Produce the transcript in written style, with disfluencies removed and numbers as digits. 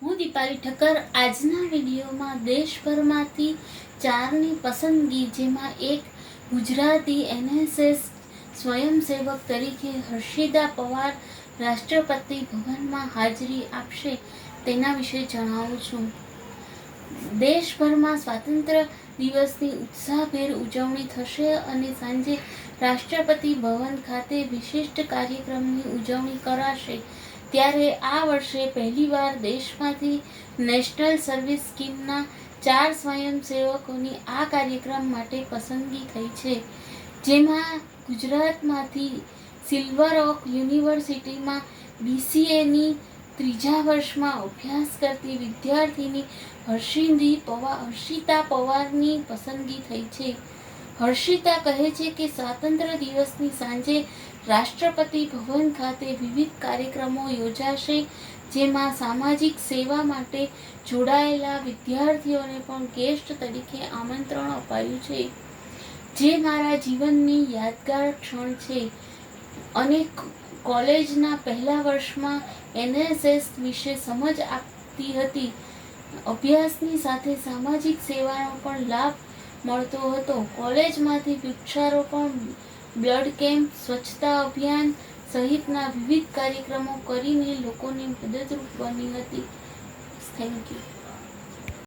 હું દીપાલી ઠક્કર આજના વિડીયોમાં દેશભરમાંથી 4ની પસંદગી, જેમાં એક ગુજરાતી NSS સ્વયંસેવક તરીકે હર્ષિદા પવાર રાષ્ટ્રપતિ ભવનમાં હાજરી આપશે તેના વિશે જણાવું છું. દેશભરમાં સ્વાતંત્ર્ય દિવસની ઉત્સાહભેર ઉજવણી થશે અને સાંજે રાષ્ટ્રપતિ ભવન ખાતે વિશિષ્ટ કાર્યક્રમની ઉજવણી કરાશે. ત્યારે આ વર્ષે પહેલીવાર દેશમાંથી નેશનલ સર્વિસ સ્કીમના 4 સ્વયંસેવકોની આ કાર્યક્રમ માટે પસંદગી થઈ છે, જેમાં ગુજરાતમાંથી સિલ્વર ઓક યુનિવર્સિટીમાં BCAની 3જા વર્ષમાં અભ્યાસ કરતી વિદ્યાર્થીની હર્ષિતા પવારની પસંદગી થઈ છે. હર્ષિતા કહે છે કે સ્વાતંત્ર્ય દિવસની સાંજે રાષ્ટ્રપતિ ભવન ખાતે વિવિધ કાર્યક્રમો યોજાશે, જેમાં સામાજિક સેવા માટે જોડાયેલા વિદ્યાર્થીઓને પણ ગેસ્ટ તરીકે આમંત્રણ અપાયું છે, જે મારા જીવનની યાદગાર ક્ષણ છે અને કોલેજના પહેલા વર્ષમાં NSS વિશે સમજ આપતી હતી. અભ્યાસની સાથે સામાજિક સેવાનો પણ લાભ મળતો હતો. કોલેજમાંથી વૃક્ષારોપણ, બ્લડ કેમ્પ, સ્વચ્છતા અભિયાન સહિતના વિવિધ કાર્યક્રમો કરીને લોકોને મદદરૂપ બની હતી. Thank you.